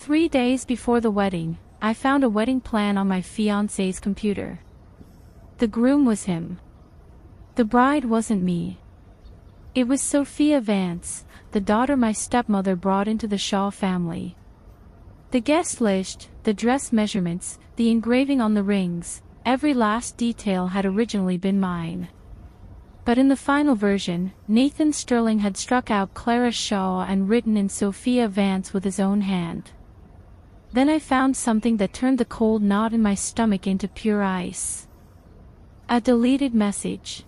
3 days before the wedding, I found a wedding plan on my fiancé's computer. The groom was him. The bride wasn't me. It was Sophia Vance, the daughter my stepmother brought into the Shaw family. The guest list, the dress measurements, the engraving on the rings, every last detail had originally been mine. But in the final version, Nathan Sterling had struck out Clara Shaw and written in Sophia Vance with his own hand. Then I found something that turned the cold knot in my stomach into pure ice. A deleted message.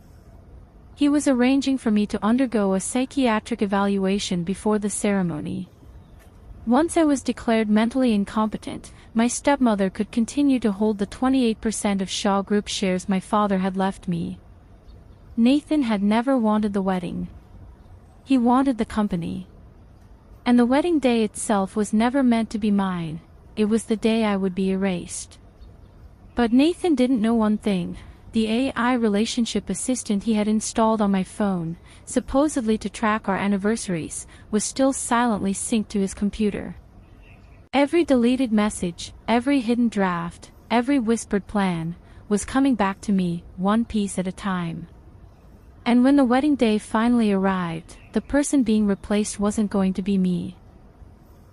He was arranging for me to undergo a psychiatric evaluation before the ceremony. Once I was declared mentally incompetent, my stepmother could continue to hold the 28% of Shaw Group shares my father had left me. Nathan had never wanted the wedding. He wanted the company. And the wedding day itself was never meant to be mine, it was the day I would be erased. But Nathan didn't know one thing. The AI relationship assistant he had installed on my phone, supposedly to track our anniversaries, was still silently synced to his computer. Every deleted message, every hidden draft, every whispered plan, was coming back to me, one piece at a time. And when the wedding day finally arrived, the person being replaced wasn't going to be me.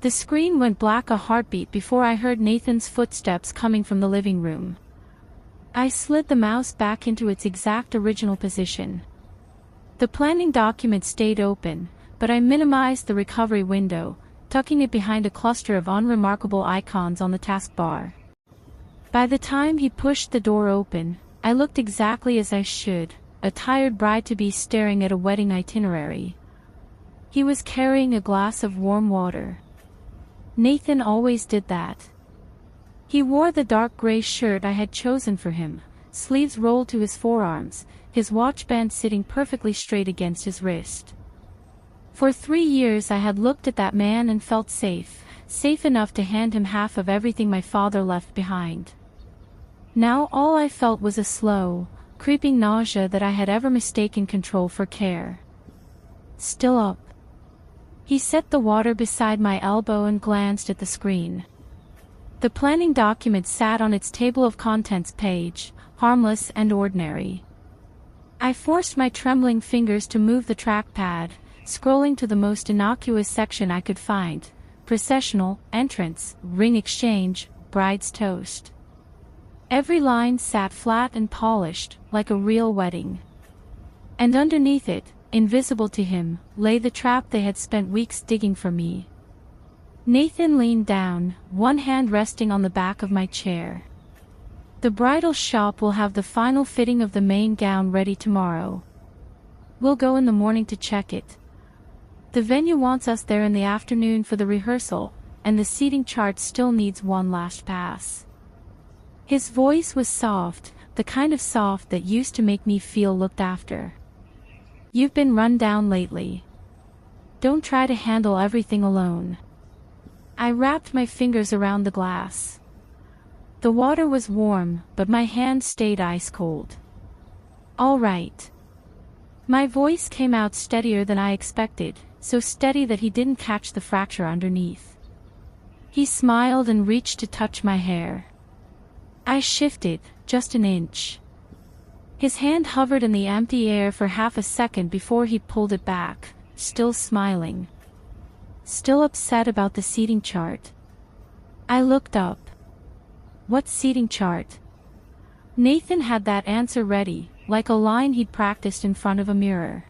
The screen went black a heartbeat before I heard Nathan's footsteps coming from the living room. I slid the mouse back into its exact original position. The planning document stayed open, but I minimized the recovery window, tucking it behind a cluster of unremarkable icons on the taskbar. By the time he pushed the door open, I looked exactly as I should, a tired bride-to-be staring at a wedding itinerary. He was carrying a glass of warm water. Nathan always did that. He wore the dark gray shirt I had chosen for him, sleeves rolled to his forearms, his watch band sitting perfectly straight against his wrist. For 3 years I had looked at that man and felt safe, safe enough to hand him half of everything my father left behind. Now all I felt was a slow, creeping nausea that I had ever mistaken control for care. Still up. He set the water beside my elbow and glanced at the screen. The planning document sat on its table of contents page, harmless and ordinary. I forced my trembling fingers to move the trackpad, scrolling to the most innocuous section I could find: processional, entrance, ring exchange, bride's toast. Every line sat flat and polished, like a real wedding. And underneath it, invisible to him, lay the trap they had spent weeks digging for me. Nathan leaned down, one hand resting on the back of my chair. The bridal shop will have the final fitting of the main gown ready tomorrow. We'll go in the morning to check it. The venue wants us there in the afternoon for the rehearsal, and the seating chart still needs one last pass. His voice was soft, the kind of soft that used to make me feel looked after. You've been run down lately. Don't try to handle everything alone. I wrapped my fingers around the glass. The water was warm, but my hand stayed ice cold. All right. My voice came out steadier than I expected, so steady that he didn't catch the fracture underneath. He smiled and reached to touch my hair. I shifted, just an inch. His hand hovered in the empty air for half a second before he pulled it back, still smiling. Still upset about the seating chart. I looked up. What seating chart? Nathan had that answer ready, like a line he'd practiced in front of a mirror.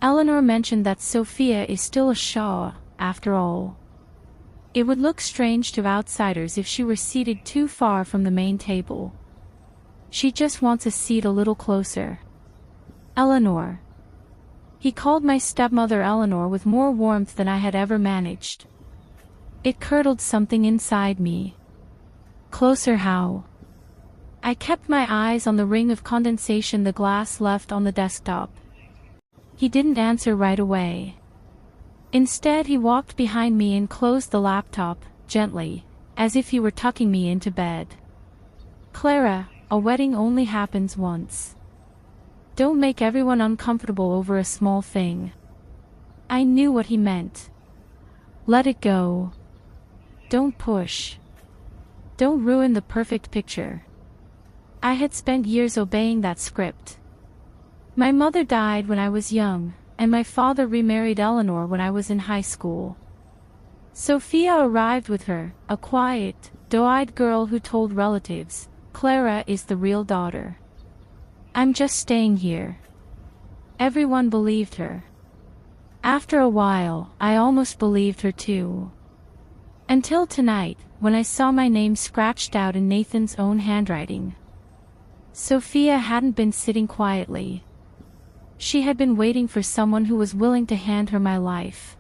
Eleanor mentioned that Sophia is still a Shaw, after all. It would look strange to outsiders if she were seated too far from the main table. She just wants a seat a little closer. Eleanor. He called my stepmother Eleanor with more warmth than I had ever managed. It curdled something inside me. Closer how? I kept my eyes on the ring of condensation the glass left on the desktop. He didn't answer right away. Instead he walked behind me and closed the laptop, gently, as if he were tucking me into bed. Clara, a wedding only happens once. Don't make everyone uncomfortable over a small thing. I knew what he meant. Let it go. Don't push. Don't ruin the perfect picture. I had spent years obeying that script. My mother died when I was young, and my father remarried Eleanor when I was in high school. Sophia arrived with her, a quiet, doe-eyed girl who told relatives, "Clara is the real daughter. I'm just staying here." Everyone believed her. After a while, I almost believed her too. Until tonight, when I saw my name scratched out in Nathan's own handwriting. Sophia hadn't been sitting quietly. She had been waiting for someone who was willing to hand her my life.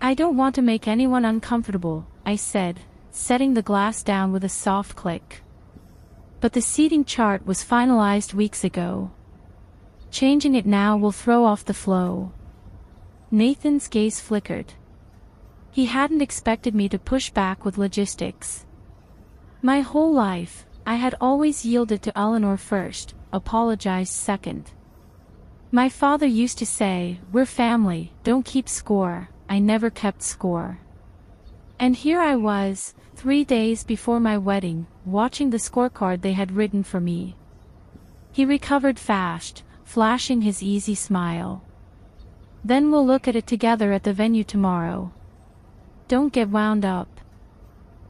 "I don't want to make anyone uncomfortable," I said, setting the glass down with a soft click. "But the seating chart was finalized weeks ago. Changing it now will throw off the flow." Nathan's gaze flickered. He hadn't expected me to push back with logistics. My whole life, I had always yielded to Eleanor first, apologized second. My father used to say, "We're family, don't keep score." I never kept score. And here I was, 3 days before my wedding, watching the scorecard they had written for me. He recovered fast, flashing his easy smile. "Then we'll look at it together at the venue tomorrow. Don't get wound up.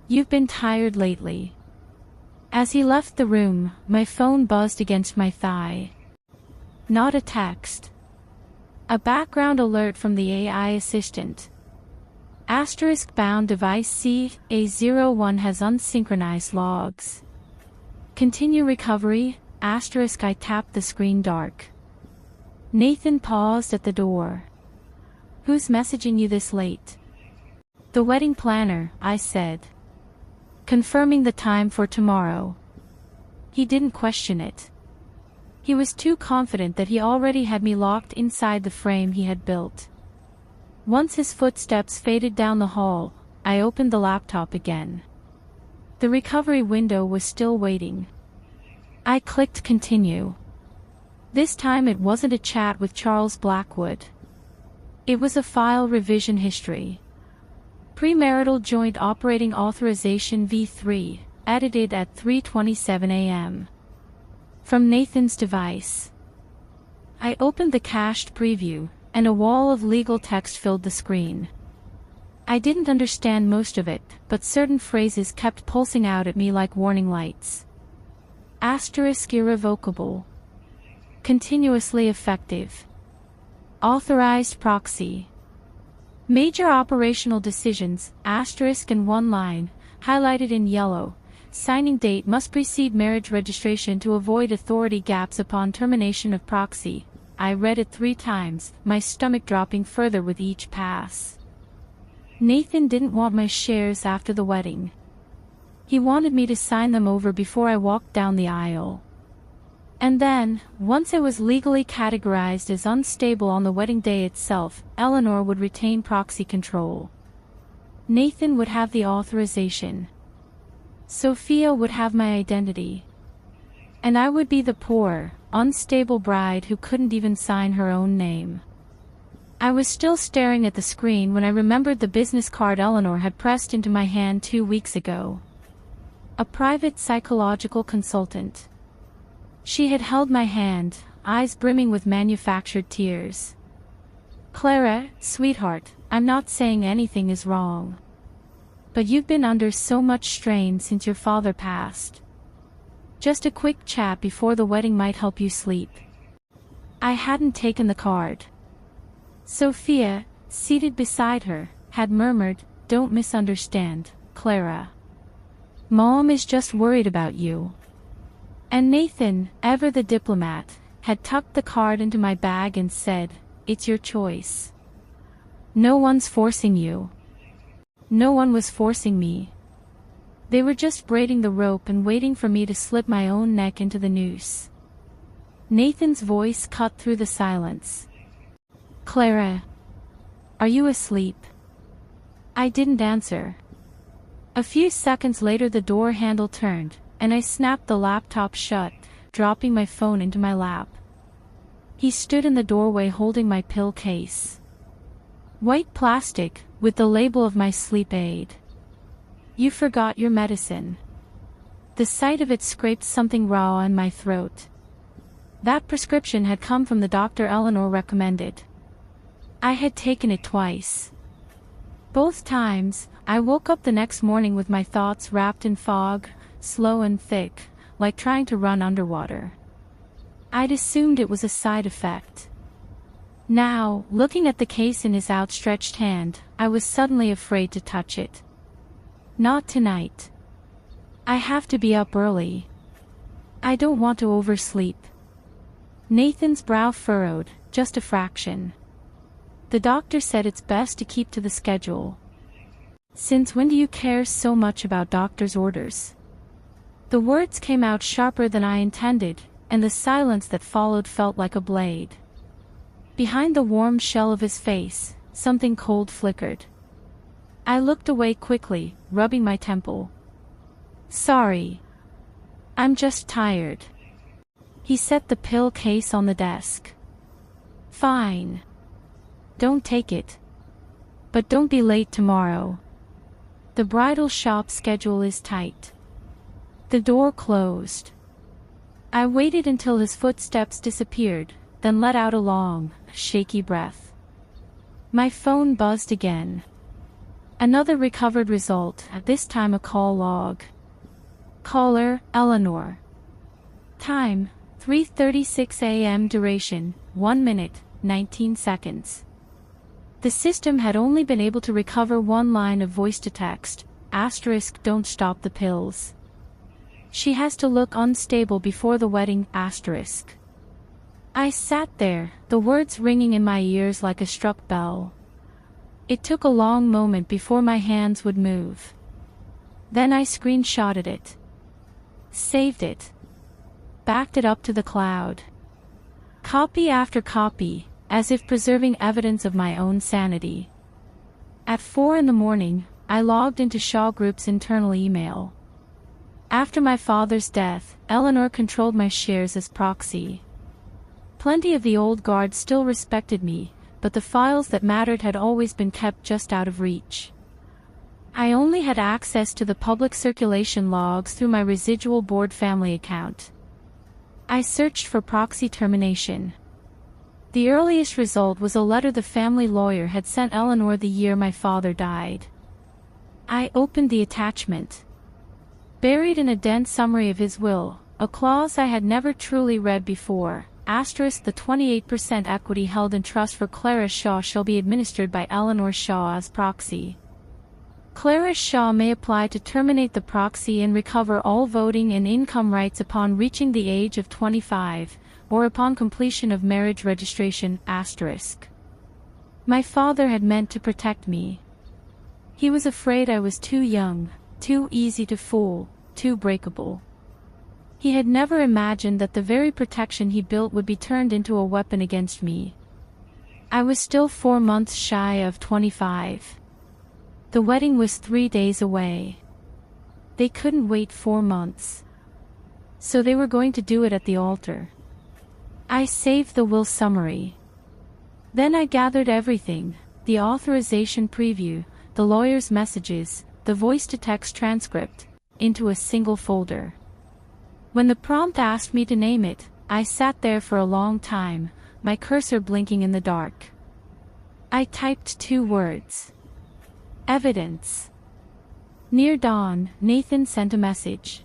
You've been tired lately." As he left the room, my phone buzzed against my thigh. Not a text. A background alert from the AI assistant. *bound device 𝐃𝐄𝐒𝐂𝐋𝐸 has unsynchronized logs. Continue recovery, *. I tapped the screen dark. Nathan paused at the door. "Who's messaging you this late?" "The wedding planner," I said. "Confirming the time for tomorrow." He didn't question it. He was too confident that he already had me locked inside the frame he had built. Once his footsteps faded down the hall, I opened the laptop again. The recovery window was still waiting. I clicked continue. This time it wasn't a chat with Charles Blackwood. It was a file revision history. Premarital Joint Operating Authorization V3, edited at 3:27 a.m. From Nathan's device. I opened the cached preview, and a wall of legal text filled the screen. I didn't understand most of it, but certain phrases kept pulsing out at me like warning lights. *irrevocable. Continuously effective. Authorized proxy. Major operational decisions, in one line, highlighted in yellow. Signing date must precede marriage registration to avoid authority gaps upon termination of proxy. I read it 3 times, my stomach dropping further with each pass. Nathan didn't want my shares after the wedding. He wanted me to sign them over before I walked down the aisle. And then, once it was legally categorized as unstable on the wedding day itself, Eleanor would retain proxy control. Nathan would have the authorization. Sophia would have my identity. And I would be the poor, unstable bride who couldn't even sign her own name. I was still staring at the screen when I remembered the business card Eleanor had pressed into my hand 2 weeks ago. A private psychological consultant. She had held my hand, eyes brimming with manufactured tears. "Clara, sweetheart, I'm not saying anything is wrong. But you've been under so much strain since your father passed. Just a quick chat before the wedding might help you sleep." I hadn't taken the card. Sophia, seated beside her, had murmured, "Don't misunderstand, Clara. Mom is just worried about you." And Nathan, ever the diplomat, had tucked the card into my bag and said, "It's your choice. No one's forcing you." No one was forcing me. They were just braiding the rope and waiting for me to slip my own neck into the noose. Nathan's voice cut through the silence. "Clara, are you asleep?" I didn't answer. A few seconds later the door handle turned, and I snapped the laptop shut, dropping my phone into my lap. He stood in the doorway holding my pill case. White plastic, with the label of my sleep aid. You forgot your medicine. The sight of it scraped something raw in my throat. That prescription had come from the doctor Eleanor recommended. I had taken it twice. Both times, I woke up the next morning with my thoughts wrapped in fog, slow and thick, like trying to run underwater. I'd assumed it was a side effect. Now, looking at the case in his outstretched hand, I was suddenly afraid to touch it. Not tonight. I have to be up early. I don't want to oversleep. Nathan's brow furrowed, just a fraction. The doctor said it's best to keep to the schedule. Since when do you care so much about doctor's orders? The words came out sharper than I intended, and the silence that followed felt like a blade. Behind the warm shell of his face, something cold flickered. I looked away quickly, rubbing my temple. Sorry. I'm just tired. He set the pill case on the desk. Fine. Don't take it. But don't be late tomorrow. The bridal shop schedule is tight. The door closed. I waited until his footsteps disappeared, then let out a long, shaky breath. My phone buzzed again. Another recovered result, this time a call log. Caller, Eleanor. Time, 3:36 a.m. Duration, 1 minute, 19 seconds. The system had only been able to recover one line of voice-to-text, * don't stop the pills. She has to look unstable before the wedding, *. I sat there, the words ringing in my ears like a struck bell. It took a long moment before my hands would move. Then I screenshotted it. Saved it. Backed it up to the cloud. Copy after copy, as if preserving evidence of my own sanity. At 4 in the morning, I logged into Shaw Group's internal email. After my father's death, Eleanor controlled my shares as proxy. Plenty of the old guard still respected me, but the files that mattered had always been kept just out of reach. I only had access to the public circulation logs through my residual board family account. I searched for proxy termination. The earliest result was a letter the family lawyer had sent Eleanor the year my father died. I opened the attachment. Buried in a dense summary of his will, a clause I had never truly read before, * the 28% equity held in trust for Clara Shaw shall be administered by Eleanor Shaw as proxy. Clara Shaw may apply to terminate the proxy and recover all voting and income rights upon reaching the age of 25, or upon completion of marriage registration, *. My father had meant to protect me. He was afraid I was too young, too easy to fool, too breakable. He had never imagined that the very protection he built would be turned into a weapon against me. I was still 4 months shy of 25. The wedding was 3 days away. They couldn't wait 4 months. So they were going to do it at the altar. I saved the will summary. Then I gathered everything, the authorization preview, the lawyer's messages, the voice-to-text transcript, into a single folder. When the prompt asked me to name it, I sat there for a long time, my cursor blinking in the dark. I typed 2 words. Evidence. Near dawn, Nathan sent a message.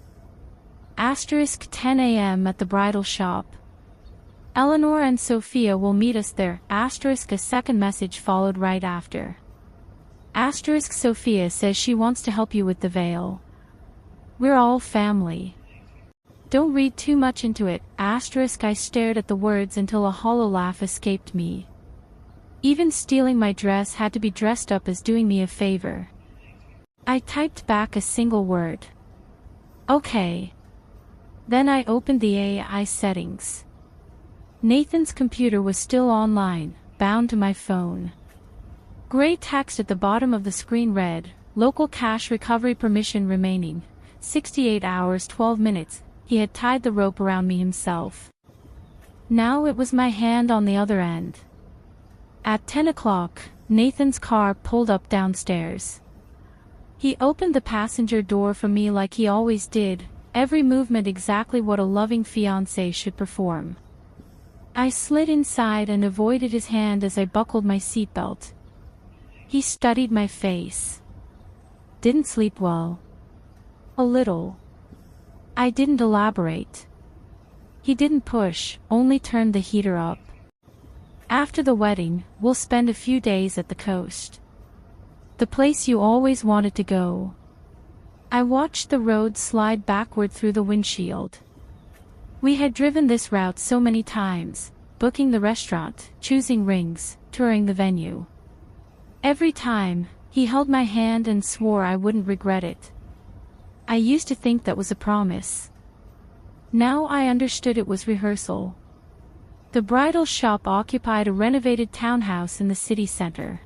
* 10 a.m. at the bridal shop. Eleanor and Sophia will meet us there. * A second message followed right after. * Sophia says she wants to help you with the veil. We're all family. Don't read too much into it. * I stared at the words until a hollow laugh escaped me. Even stealing my dress had to be dressed up as doing me a favor. I typed back a single word. Okay. Then I opened the AI settings. Nathan's computer was still online, bound to my phone. Gray text at the bottom of the screen read, "Local cash recovery permission remaining. 68 hours 12 minutes, he had tied the rope around me himself. Now it was my hand on the other end. At 10 o'clock, Nathan's car pulled up downstairs. He opened the passenger door for me like he always did, every movement exactly what a loving fiancé should perform. I slid inside and avoided his hand as I buckled my seatbelt. He studied my face. Didn't sleep well. A little. I didn't elaborate. He didn't push, only turned the heater up. After the wedding, we'll spend a few days at the coast. The place you always wanted to go. I watched the road slide backward through the windshield. We had driven this route so many times, booking the restaurant, choosing rings, touring the venue. Every time, he held my hand and swore I wouldn't regret it. I used to think that was a promise. Now I understood it was rehearsal. The bridal shop occupied a renovated townhouse in the city center.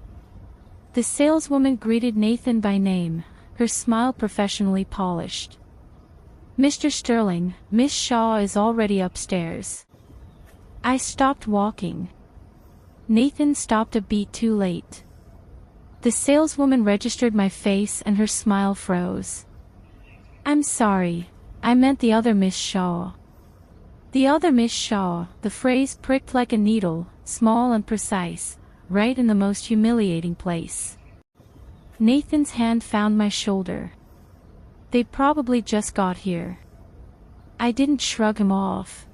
The saleswoman greeted Nathan by name, her smile professionally polished. "Mr. Sterling, Miss Shaw is already upstairs." I stopped walking. Nathan stopped a beat too late. The saleswoman registered my face and her smile froze. "I'm sorry, I meant the other Miss Shaw." The other Miss Shaw, the phrase pricked like a needle, small and precise, right in the most humiliating place. Nathan's hand found my shoulder. "They probably just got here." I didn't shrug him off.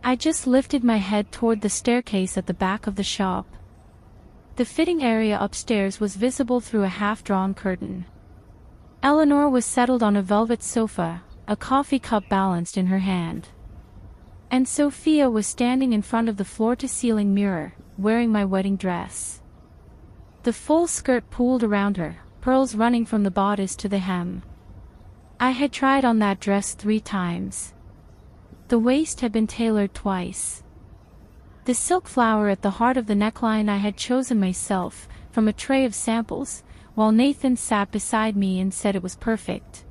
I just lifted my head toward the staircase at the back of the shop. The fitting area upstairs was visible through a half-drawn curtain. Eleanor was settled on a velvet sofa, a coffee cup balanced in her hand. And Sophia was standing in front of the floor-to-ceiling mirror, wearing my wedding dress. The full skirt pooled around her, pearls running from the bodice to the hem. I had tried on that dress 3 times. The waist had been tailored twice. The silk flower at the heart of the neckline I had chosen myself, from a tray of samples, while Nathan sat beside me and said it was perfect.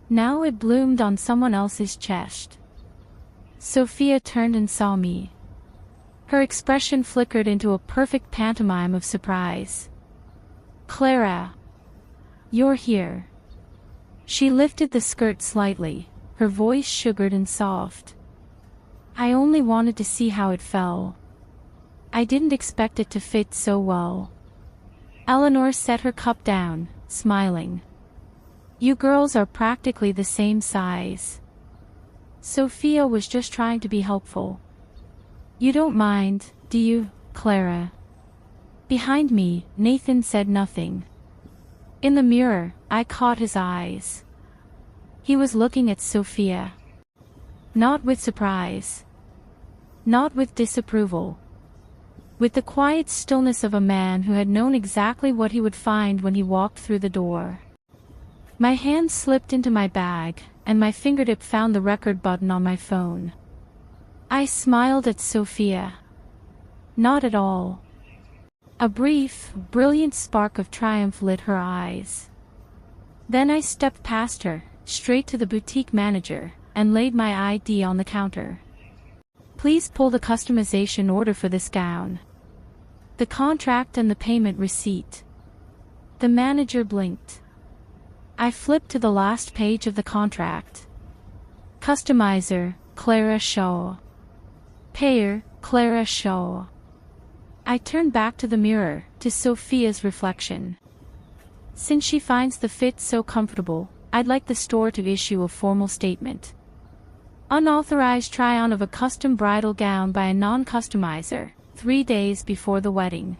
Now it bloomed on someone else's chest. Sophia turned and saw me. Her expression flickered into a perfect pantomime of surprise. "Clara, you're here." She lifted the skirt slightly, her voice sugared and soft. "I only wanted to see how it fell. I didn't expect it to fit so well." Eleanor set her cup down, smiling. "You girls are practically the same size." Sophia was just trying to be helpful. "You don't mind, do you, Clara?" Behind me, Nathan said nothing. In the mirror, I caught his eyes. He was looking at Sophia. Not with surprise. Not with disapproval. With the quiet stillness of a man who had known exactly what he would find when he walked through the door. My hand slipped into my bag, and my fingertip found the record button on my phone. I smiled at Sophia. Not at all. A brief, brilliant spark of triumph lit her eyes. Then I stepped past her, straight to the boutique manager, and laid my ID on the counter. "Please pull the customization order for this gown. The contract and the payment receipt." The manager blinked. I flipped to the last page of the contract. Customizer, Clara Shaw. Payer, Clara Shaw. I turned back to the mirror, to Sophia's reflection. "Since she finds the fit so comfortable, I'd like the store to issue a formal statement. Unauthorized try-on of a custom bridal gown by a non-customizer, 3 days before the wedding.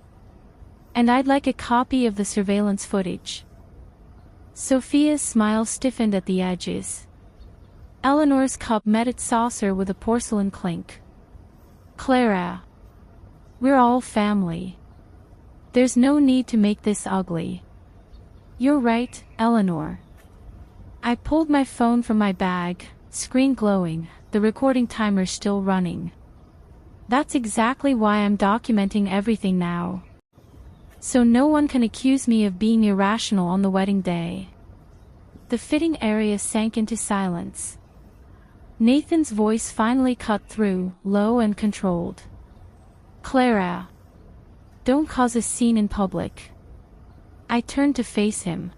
And I'd like a copy of the surveillance footage." Sophia's smile stiffened at the edges. Eleanor's cup met its saucer with a porcelain clink. "Clara, we're all family. There's no need to make this ugly." "You're right, Eleanor." I pulled my phone from my bag, screen glowing, the recording timer still running. That's exactly why I'm documenting everything now. So no one can accuse me of being irrational on the wedding day. The fitting area sank into silence. Nathan's voice finally cut through, low and controlled. "Clara, don't cause a scene in public." I turned to face him.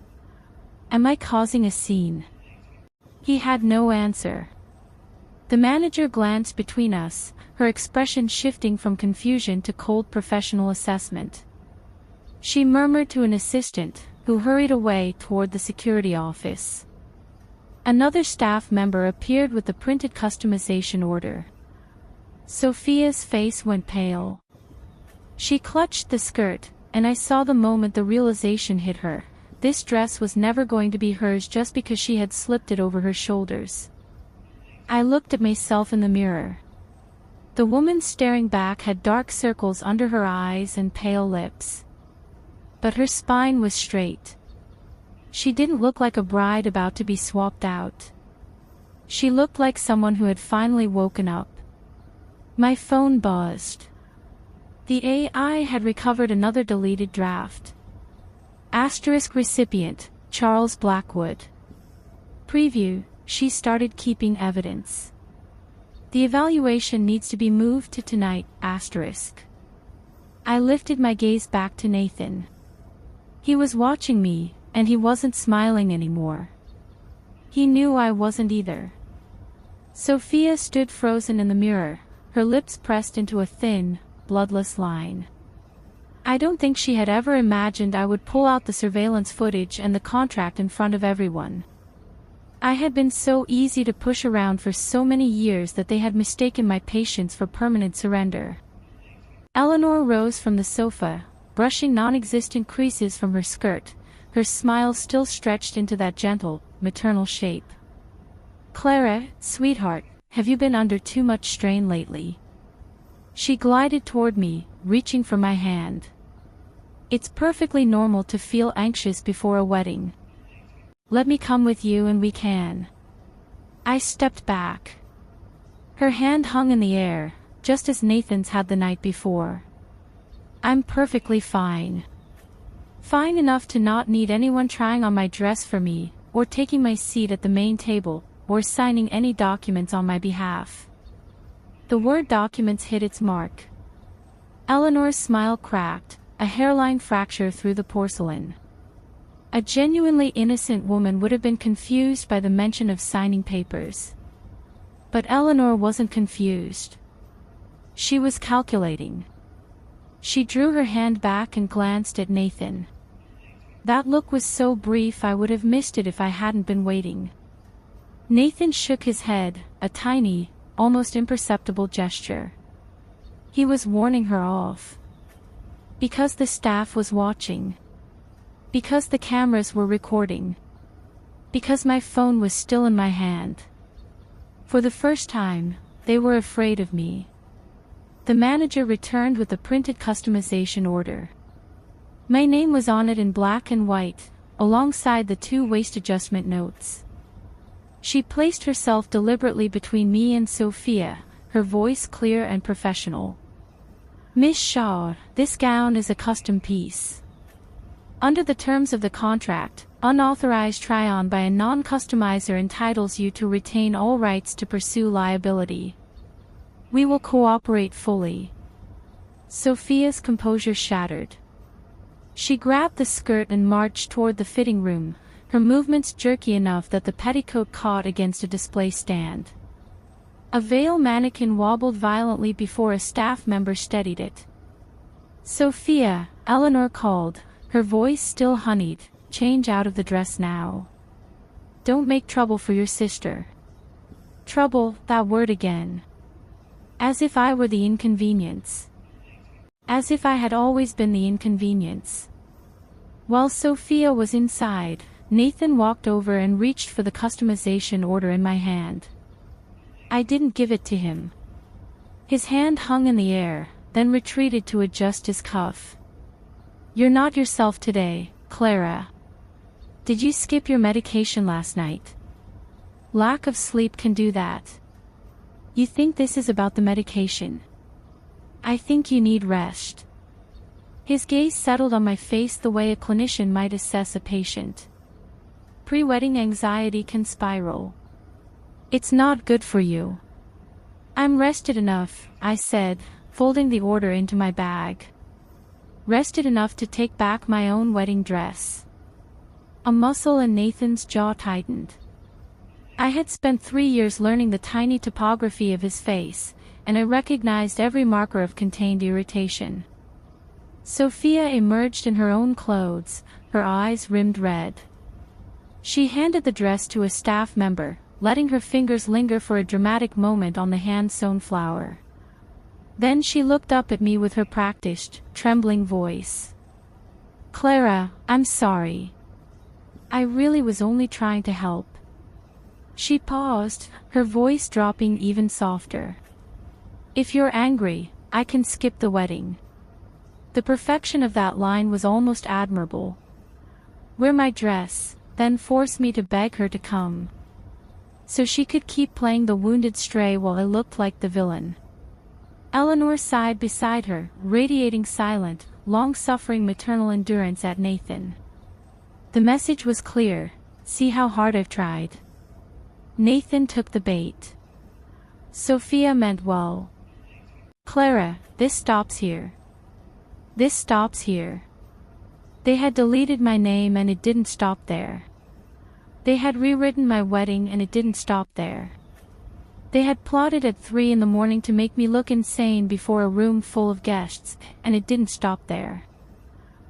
Am I causing a scene? He had no answer. The manager glanced between us, her expression shifting from confusion to cold professional assessment. She murmured to an assistant, who hurried away toward the security office. Another staff member appeared with the printed customization order. Sophia's face went pale. She clutched the skirt, and I saw the moment the realization hit her. This dress was never going to be hers just because she had slipped it over her shoulders. I looked at myself in the mirror. The woman staring back had dark circles under her eyes and pale lips. But her spine was straight. She didn't look like a bride about to be swapped out. She looked like someone who had finally woken up. My phone buzzed. The AI had recovered another deleted draft. Asterisk recipient, Charles Blackwood. Preview, she started keeping evidence. The evaluation needs to be moved to tonight, asterisk. I lifted my gaze back to Nathan. He was watching me, and he wasn't smiling anymore. He knew I wasn't either. Sophia stood frozen in the mirror, her lips pressed into a thin, bloodless line. I don't think she had ever imagined I would pull out the surveillance footage and the contract in front of everyone. I had been so easy to push around for so many years that they had mistaken my patience for permanent surrender. Eleanor rose from the sofa, brushing non-existent creases from her skirt, her smile still stretched into that gentle, maternal shape. Clara, sweetheart, have you been under too much strain lately? She glided toward me, reaching for my hand. It's perfectly normal to feel anxious before a wedding. Let me come with you and we can. I stepped back. Her hand hung in the air, just as Nathan's had the night before. I'm perfectly fine. Fine enough to not need anyone trying on my dress for me, or taking my seat at the main table, or signing any documents on my behalf. The word documents hit its mark. Eleanor's smile cracked, a hairline fracture through the porcelain. A genuinely innocent woman would have been confused by the mention of signing papers. But Eleanor wasn't confused. She was calculating. She drew her hand back and glanced at Nathan. That look was so brief I would have missed it if I hadn't been waiting. Nathan shook his head, a tiny, almost imperceptible gesture. He was warning her off. Because the staff was watching. Because the cameras were recording. Because my phone was still in my hand. For the first time, they were afraid of me. The manager returned with the printed customization order. My name was on it in black and white, alongside the 2 waist adjustment notes. She placed herself deliberately between me and Sophia, her voice clear and professional. Miss Shaw, this gown is a custom piece. Under the terms of the contract, unauthorized try-on by a non-customizer entitles you to retain all rights to pursue liability. We will cooperate fully. Sophia's composure shattered. She grabbed the skirt and marched toward the fitting room, her movements jerky enough that the petticoat caught against a display stand. A veil mannequin wobbled violently before a staff member steadied it. Sophia, Eleanor called, her voice still honeyed, change out of the dress now. Don't make trouble for your sister. Trouble, that word again. As if I were the inconvenience. As if I had always been the inconvenience. While Sophia was inside, Nathan walked over and reached for the customization order in my hand. I didn't give it to him. His hand hung in the air, then retreated to adjust his cuff. You're not yourself today, Clara. Did you skip your medication last night? Lack of sleep can do that. You think this is about the medication? I think you need rest. His gaze settled on my face the way a clinician might assess a patient. Pre-wedding anxiety can spiral. It's not good for you. I'm rested enough, I said, folding the order into my bag. Rested enough to take back my own wedding dress. A muscle in Nathan's jaw tightened. I had spent 3 years learning the tiny topography of his face, and I recognized every marker of contained irritation. Sophia emerged in her own clothes, her eyes rimmed red. She handed the dress to a staff member, letting her fingers linger for a dramatic moment on the hand-sewn flower. Then she looked up at me with her practiced, trembling voice. "Clara, I'm sorry. I really was only trying to help." She paused, her voice dropping even softer. "If you're angry, I can skip the wedding." The perfection of that line was almost admirable. "Wear my dress, then force me to beg her to come." So she could keep playing the wounded stray while I looked like the villain. Eleanor sighed beside her, radiating silent, long-suffering maternal endurance at Nathan. The message was clear: see how hard I've tried. Nathan took the bait. Sophia meant well. "Clara, this stops here. This stops here." They had deleted my name and it didn't stop there. They had rewritten my wedding and it didn't stop there. They had plotted at 3 in the morning to make me look insane before a room full of guests, and it didn't stop there.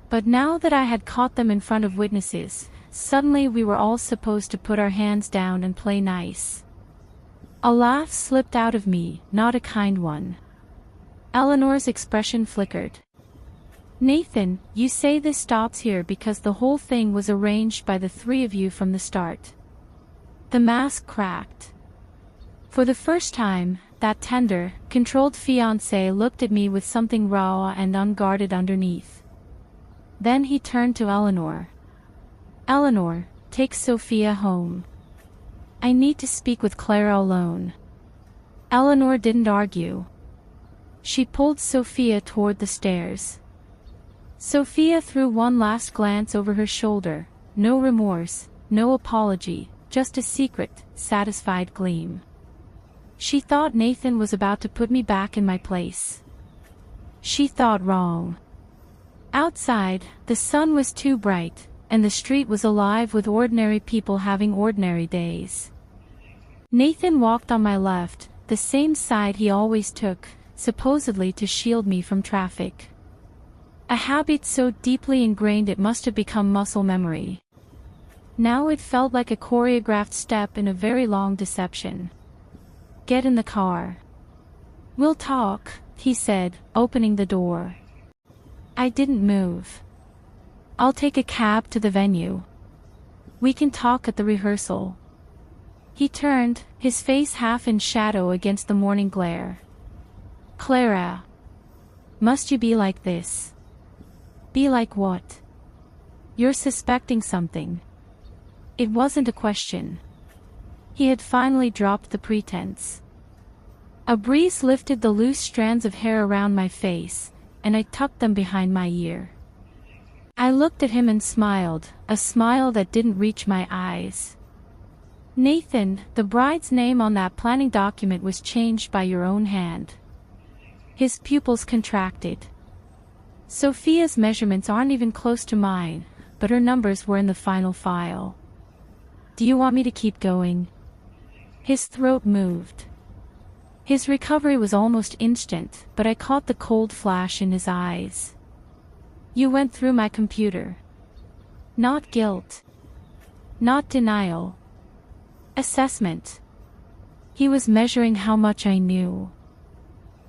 But now that I had caught them in front of witnesses, suddenly we were all supposed to put our hands down and play nice. A laugh slipped out of me, not a kind one. Eleanor's expression flickered. "Nathan, you say this stops here because the whole thing was arranged by the 3 of you from the start." The mask cracked. For the first time, that tender, controlled fiancé looked at me with something raw and unguarded underneath. Then he turned to Eleanor. "Eleanor, take Sophia home. I need to speak with Clara alone." Eleanor didn't argue. She pulled Sophia toward the stairs. Sophia threw one last glance over her shoulder, no remorse, no apology, just a secret, satisfied gleam. She thought Nathan was about to put me back in my place. She thought wrong. Outside, the sun was too bright, and the street was alive with ordinary people having ordinary days. Nathan walked on my left, the same side he always took, supposedly to shield me from traffic. A habit so deeply ingrained it must have become muscle memory. Now it felt like a choreographed step in a very long deception. "Get in the car. We'll talk," he said, opening the door. I didn't move. "I'll take a cab to the venue. We can talk at the rehearsal." He turned, his face half in shadow against the morning glare. "Clara. Must you be like this?" "Be like what?" "You're suspecting something." It wasn't a question. He had finally dropped the pretense. A breeze lifted the loose strands of hair around my face, and I tucked them behind my ear. I looked at him and smiled, a smile that didn't reach my eyes. "Nathan, the bride's name on that planning document was changed by your own hand." His pupils contracted. "Sophia's measurements aren't even close to mine, but her numbers were in the final file. Do you want me to keep going?" His throat moved. His recovery was almost instant, but I caught the cold flash in his eyes. "You went through my computer." Not guilt. Not denial. Assessment. He was measuring how much I knew.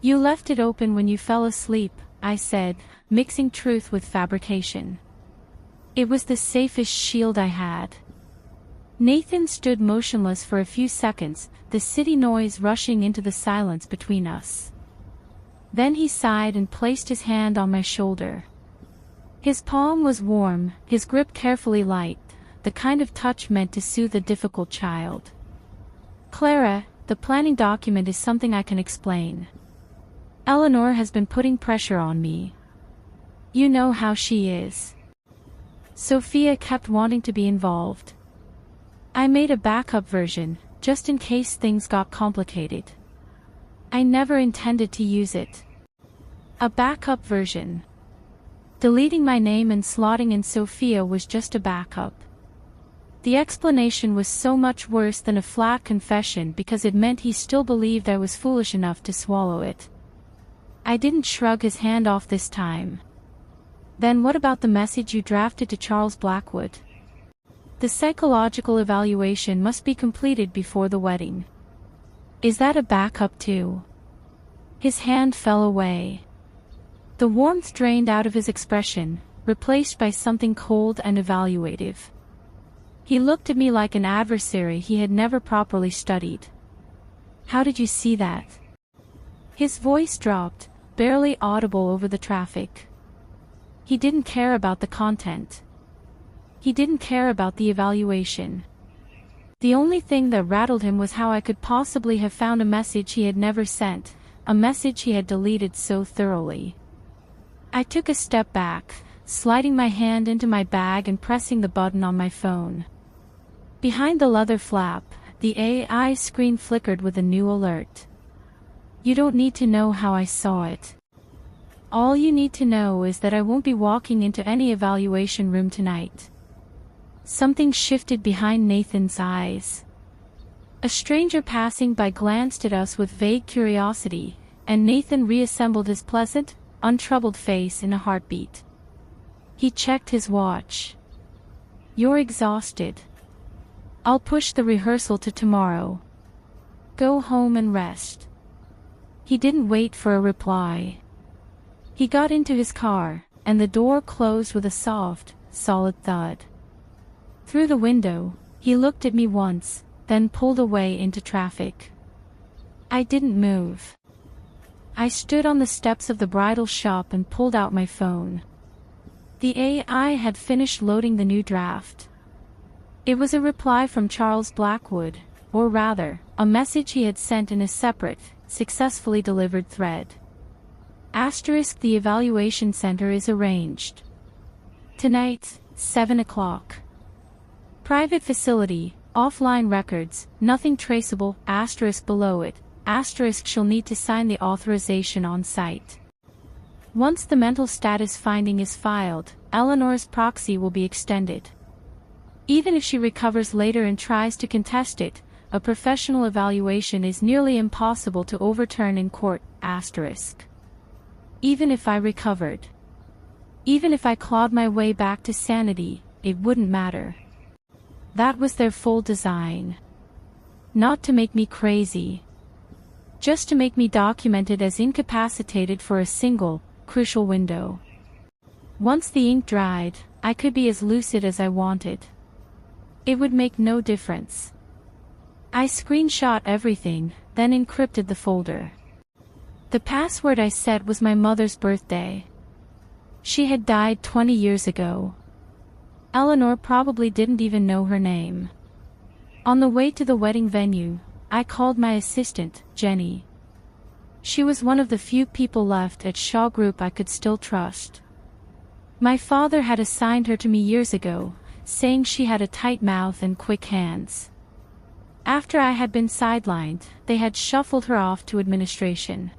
"You left it open when you fell asleep," I said, mixing truth with fabrication. It was the safest shield I had. Nathan stood motionless for a few seconds, the city noise rushing into the silence between us. Then he sighed and placed his hand on my shoulder. His palm was warm, his grip carefully light, the kind of touch meant to soothe a difficult child. "Clara, the planning document is something I can explain. Eleanor has been putting pressure on me. You know how she is. Sophia kept wanting to be involved. I made a backup version, just in case things got complicated. I never intended to use it. A backup version. Deleting my name and slotting in Sophia was just a backup. The explanation was so much worse than a flat confession because it meant he still believed I was foolish enough to swallow it. I didn't shrug his hand off this time. Then what about the message you drafted to Charles Blackwood? The psychological evaluation must be completed before the wedding. Is that a backup too? His hand fell away. The warmth drained out of his expression, replaced by something cold and evaluative. He looked at me like an adversary he had never properly studied. How did you see that? His voice dropped, barely audible over the traffic. He didn't care about the content. He didn't care about the evaluation. The only thing that rattled him was how I could possibly have found a message he had never sent, a message he had deleted so thoroughly. I took a step back, sliding my hand into my bag and pressing the button on my phone. Behind the leather flap, the AI screen flickered with a new alert. You don't need to know how I saw it. All you need to know is that I won't be walking into any evaluation room tonight. Something shifted behind Nathan's eyes. A stranger passing by glanced at us with vague curiosity, and Nathan reassembled his pleasant, untroubled face in a heartbeat. He checked his watch. You're exhausted. I'll push the rehearsal to tomorrow. Go home and rest. He didn't wait for a reply. He got into his car, and the door closed with a soft, solid thud. Through the window, he looked at me once, then pulled away into traffic. I didn't move. I stood on the steps of the bridal shop and pulled out my phone. The AI had finished loading the new draft. It was a reply from Charles Blackwood, or rather, a message he had sent in a separate, successfully delivered thread. Asterisk, the evaluation center is arranged. Tonight, 7 o'clock. Private facility, offline records, nothing traceable, asterisk below it, asterisk she'll need to sign the authorization on site. Once the mental status finding is filed, Eleanor's proxy will be extended. Even if she recovers later and tries to contest it, a professional evaluation is nearly impossible to overturn in court, asterisk. Even if I recovered. Even if I clawed my way back to sanity, it wouldn't matter. That was their full design. Not to make me crazy. Just to make me documented as incapacitated for a single, crucial window. Once the ink dried, I could be as lucid as I wanted. It would make no difference. I screenshot everything, then encrypted the folder. The password I set was my mother's birthday. She had died 20 years ago. Eleanor probably didn't even know her name. On the way to the wedding venue, I called my assistant, Jenny. She was one of the few people left at Shaw Group I could still trust. My father had assigned her to me years ago, saying she had a tight mouth and quick hands. After I had been sidelined, they had shuffled her off to administration.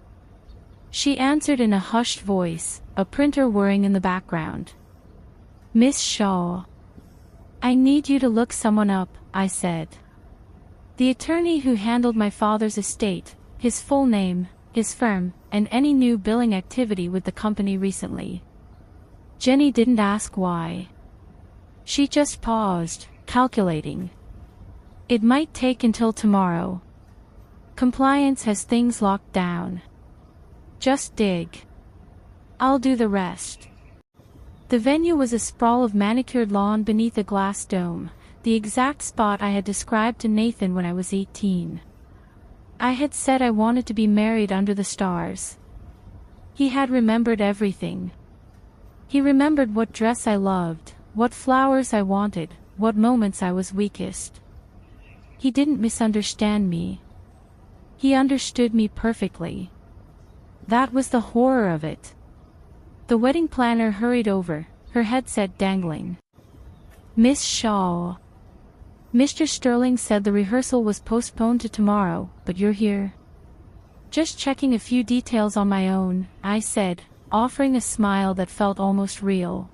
She answered in a hushed voice, a printer whirring in the background. Miss Shaw. I need you to look someone up, I said. The attorney who handled my father's estate, his full name, his firm, and any new billing activity with the company recently. Jenny didn't ask why. She just paused, calculating. It might take until tomorrow. Compliance has things locked down. Just dig. I'll do the rest. The venue was a sprawl of manicured lawn beneath a glass dome, the exact spot I had described to Nathan when I was 18. I had said I wanted to be married under the stars. He had remembered everything. He remembered what dress I loved, what flowers I wanted, what moments I was weakest. He didn't misunderstand me. He understood me perfectly. That was the horror of it. The wedding planner hurried over, her headset dangling. Miss Shaw. Mr. Sterling said the rehearsal was postponed to tomorrow, but you're here. Just checking a few details on my own, I said, offering a smile that felt almost real.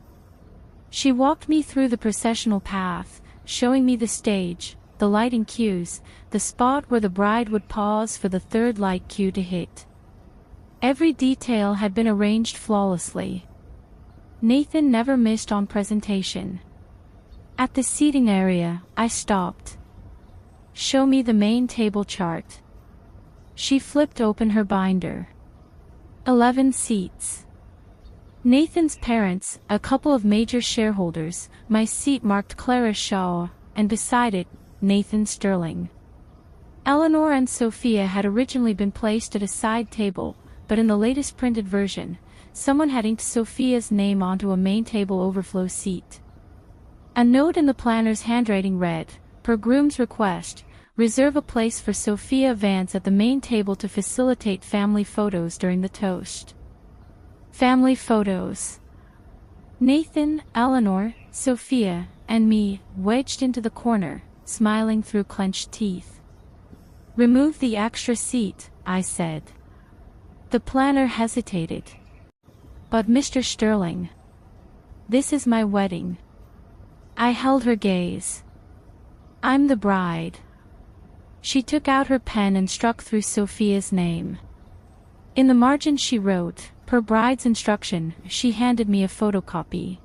She walked me through the processional path, showing me the stage, the lighting cues, the spot where the bride would pause for the third light cue to hit. Every detail had been arranged flawlessly. Nathan never missed on presentation. At the seating area, I stopped. "Show me the main table chart." She flipped open her binder. 11 seats. Nathan's parents, a couple of major shareholders, my seat marked Clara Shaw, and beside it, Nathan Sterling. Eleanor and Sophia had originally been placed at a side table, but in the latest printed version, someone had inked Sophia's name onto a main table overflow seat. A note in the planner's handwriting read, "Per groom's request, reserve a place for Sophia Vance at the main table to facilitate family photos during the toast." Family photos. Nathan, Eleanor, Sophia, and me, wedged into the corner, smiling through clenched teeth. "Remove the extra seat," I said. The planner hesitated. "But Mr. Sterling, this is my wedding." I held her gaze. "I'm the bride." She took out her pen and struck through Sophia's name. In the margin she wrote, "Per bride's instruction." She handed me a photocopy.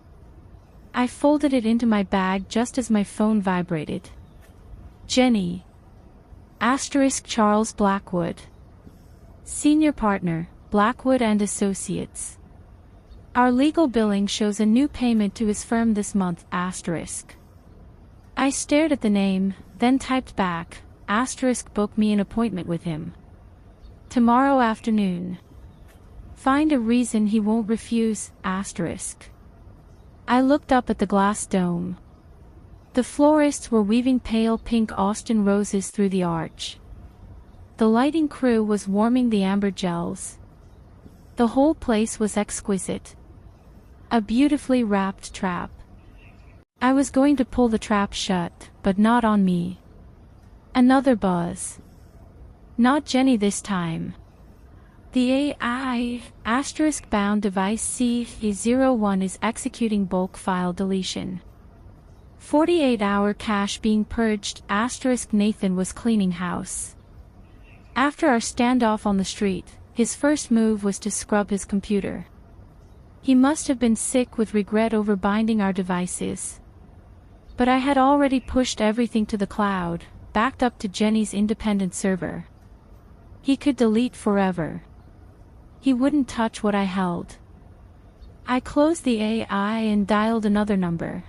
I folded it into my bag just as my phone vibrated. Jenny. Charles Blackwood. Senior partner, Blackwood and Associates. Our legal billing shows a new payment to his firm this month, *. I stared at the name, then typed back, *. Book me an appointment with him. Tomorrow afternoon. Find a reason he won't refuse, *. I looked up at the glass dome. The florists were weaving pale pink Austin roses through the arch. The lighting crew was warming the amber gels. The whole place was exquisite. A beautifully wrapped trap. I was going to pull the trap shut, but not on me. Another buzz. Not Jenny this time. The AI *bound device 𝐶01 is executing bulk file deletion. 48-hour cache being purged. Nathan was cleaning house. After our standoff on the street, his first move was to scrub his computer. He must have been sick with regret over binding our devices. But I had already pushed everything to the cloud, backed up to Jenny's independent server. He could delete forever. He wouldn't touch what I held. I closed the AI and dialed another number.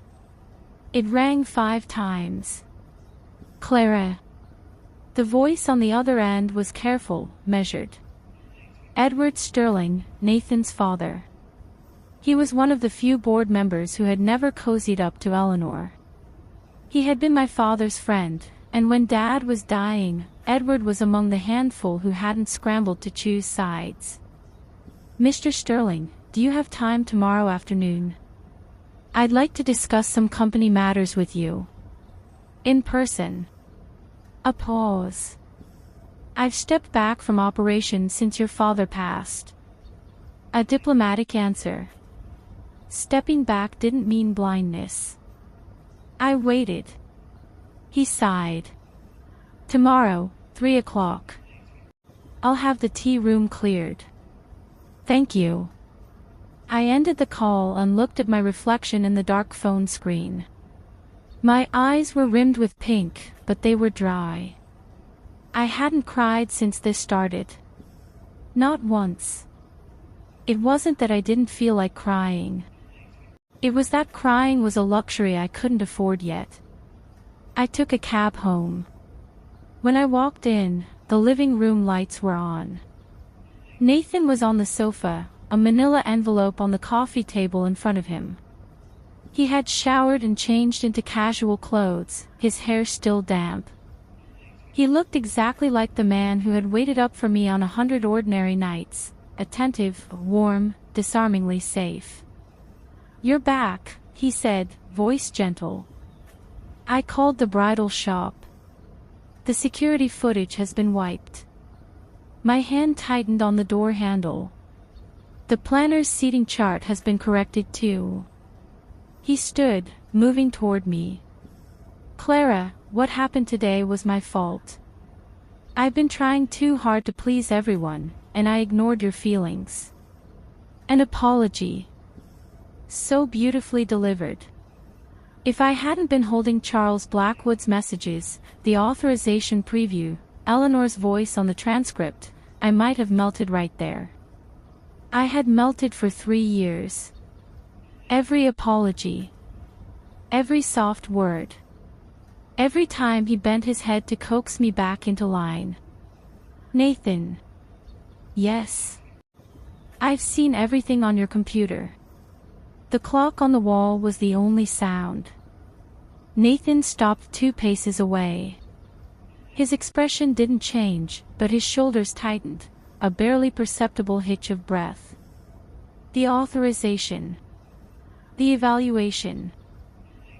It rang 5 times. Clara. The voice on the other end was careful, measured. Edward Sterling, Nathan's father. He was one of the few board members who had never cozied up to Eleanor. He had been my father's friend, and when Dad was dying, Edward was among the handful who hadn't scrambled to choose sides. "Mr. Sterling, do you have time tomorrow afternoon? I'd like to discuss some company matters with you. In person." A pause. "I've stepped back from operations since your father passed." A diplomatic answer. Stepping back didn't mean blindness. I waited. He sighed. "Tomorrow, 3 o'clock. I'll have the tea room cleared." "Thank you." I ended the call and looked at my reflection in the dark phone screen. My eyes were rimmed with pink, but they were dry. I hadn't cried since this started. Not once. It wasn't that I didn't feel like crying. It was that crying was a luxury I couldn't afford yet. I took a cab home. When I walked in, the living room lights were on. Nathan was on the sofa, a manila envelope on the coffee table in front of him. He had showered and changed into casual clothes, his hair still damp. He looked exactly like the man who had waited up for me on 100 ordinary nights, attentive, warm, disarmingly safe. "You're back," he said, voice gentle. "I called the bridal shop. The security footage has been wiped." My hand tightened on the door handle. "The planner's seating chart has been corrected too." He stood, moving toward me. Clara, what happened today was my fault. I've been trying too hard to please everyone, and I ignored your feelings. An apology. So beautifully delivered. If I hadn't been holding Charles Blackwood's messages, the authorization preview, Eleanor's voice on the transcript, I might have melted right there. I had melted for 3 years. Every apology. Every soft word. Every time he bent his head to coax me back into line. Nathan. Yes. I've seen everything on your computer. The clock on the wall was the only sound. Nathan stopped 2 paces away. His expression didn't change, but his shoulders tightened, a barely perceptible hitch of breath. The authorization. The evaluation.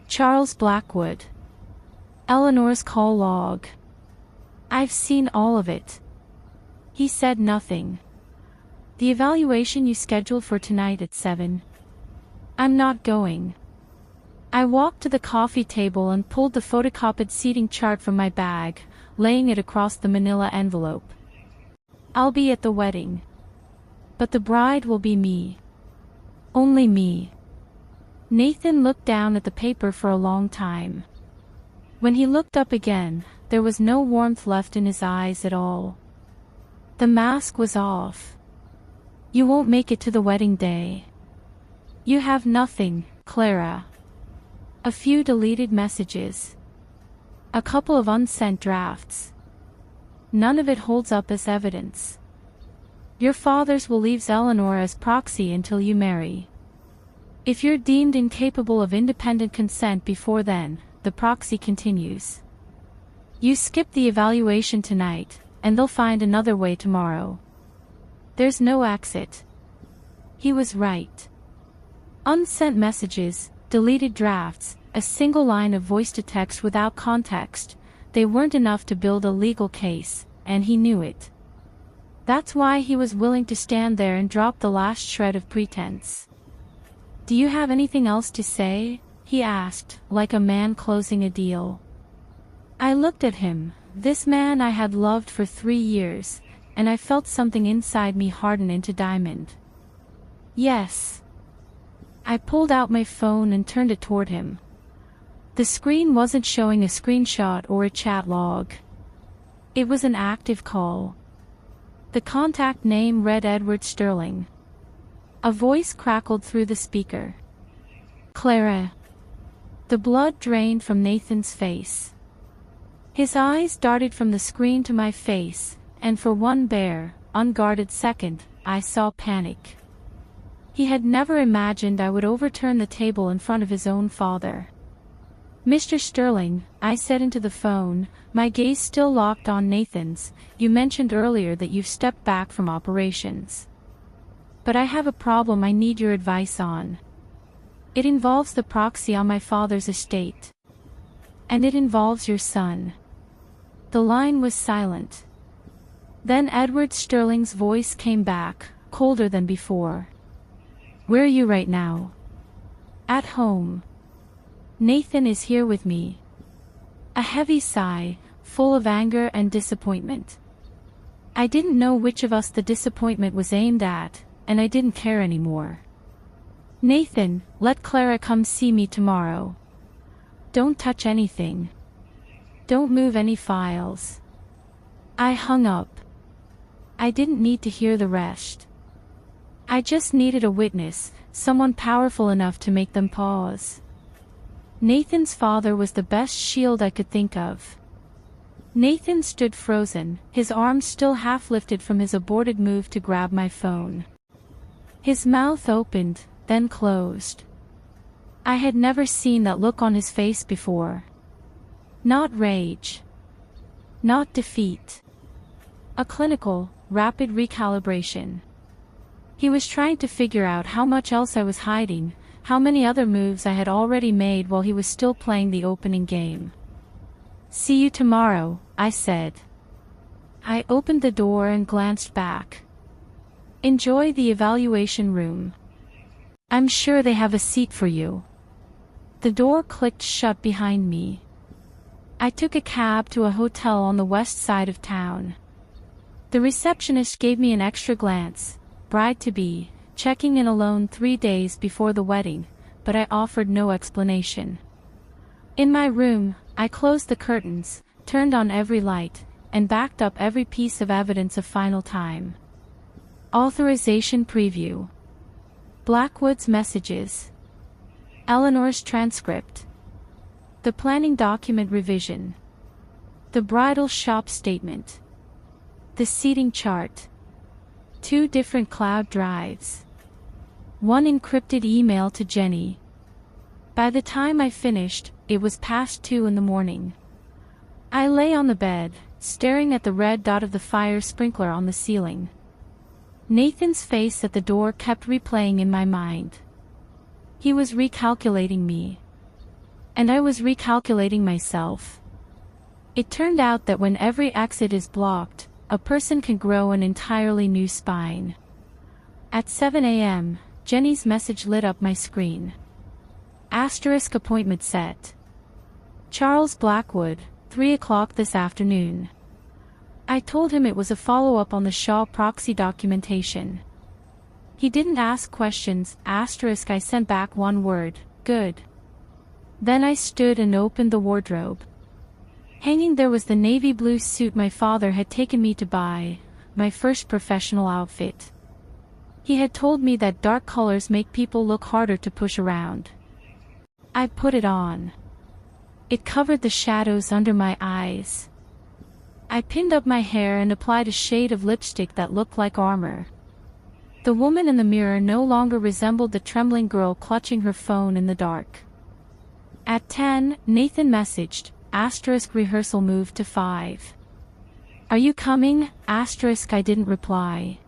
Charles Blackwood. Eleanor's call log. I've seen all of it. He said nothing. The evaluation you scheduled for tonight at 7. I'm not going. I walked to the coffee table and pulled the photocopied seating chart from my bag, laying it across the manila envelope. I'll be at the wedding. But the bride will be me. Only me. Nathan looked down at the paper for a long time. When he looked up again, there was no warmth left in his eyes at all. The mask was off. You won't make it to the wedding day. You have nothing, Clara. A few deleted messages. A couple of unsent drafts. None of it holds up as evidence. Your father's will leave Eleanor as proxy until you marry. If you're deemed incapable of independent consent before then, the proxy continues. You skip the evaluation tonight, and they'll find another way tomorrow. There's no exit. He was right. Unsent messages, deleted drafts, a single line of voice-to-text without context, they weren't enough to build a legal case, and he knew it. That's why he was willing to stand there and drop the last shred of pretense. Do you have anything else to say? He asked, like a man closing a deal. I looked at him, this man I had loved for 3 years, and I felt something inside me harden into diamond. Yes. I pulled out my phone and turned it toward him. The screen wasn't showing a screenshot or a chat log. It was an active call. The contact name read Edward Sterling. A voice crackled through the speaker. Clara. The blood drained from Nathan's face. His eyes darted from the screen to my face, and for one bare, unguarded second, I saw panic. He had never imagined I would overturn the table in front of his own father. Mr. Sterling, I said into the phone, my gaze still locked on Nathan's, you mentioned earlier that you've stepped back from operations. But I have a problem I need your advice on. It involves the proxy on my father's estate. And it involves your son. The line was silent. Then Edward Sterling's voice came back, colder than before. Where are you right now? At home. Nathan is here with me. A heavy sigh, full of anger and disappointment. I didn't know which of us the disappointment was aimed at, and I didn't care anymore. Nathan, let Clara come see me tomorrow. Don't touch anything. Don't move any files. I hung up. I didn't need to hear the rest. I just needed a witness, someone powerful enough to make them pause. Nathan's father was the best shield I could think of. Nathan stood frozen, his arms still half lifted from his aborted move to grab my phone. His mouth opened, then closed. I had never seen that look on his face before. Not rage. Not defeat. A clinical, rapid recalibration. He was trying to figure out how much else I was hiding, how many other moves I had already made while he was still playing the opening game. See you tomorrow, I said. I opened the door and glanced back. Enjoy the evaluation room. I'm sure they have a seat for you. The door clicked shut behind me. I took a cab to a hotel on the west side of town. The receptionist gave me an extra glance, bride-to-be, checking in alone 3 days before the wedding, but I offered no explanation. In my room, I closed the curtains, turned on every light, and backed up every piece of evidence of final time. Authorization preview. Blackwood's messages. Eleanor's transcript. The planning document revision. The bridal shop statement. The seating chart. 2 different cloud drives. 1 encrypted email to Jenny. By the time I finished, it was past 2 in the morning. I lay on the bed, staring at the red dot of the fire sprinkler on the ceiling. Nathan's face at the door kept replaying in my mind. He was recalculating me. And I was recalculating myself. It turned out that when every exit is blocked, a person can grow an entirely new spine. At 7 a.m., Jenny's message lit up my screen. Asterisk appointment set. Charles Blackwood, 3 o'clock this afternoon. I told him it was a follow-up on the Shaw proxy documentation. He didn't ask questions, asterisk I sent back one word, good. Then I stood and opened the wardrobe. Hanging there was the navy blue suit my father had taken me to buy, my first professional outfit. He had told me that dark colors make people look harder to push around. I put it on. It covered the shadows under my eyes. I pinned up my hair and applied a shade of lipstick that looked like armor. The woman in the mirror no longer resembled the trembling girl clutching her phone in the dark. At 10, Nathan messaged, asterisk rehearsal moved to 5. Are you coming? Asterisk I didn't reply.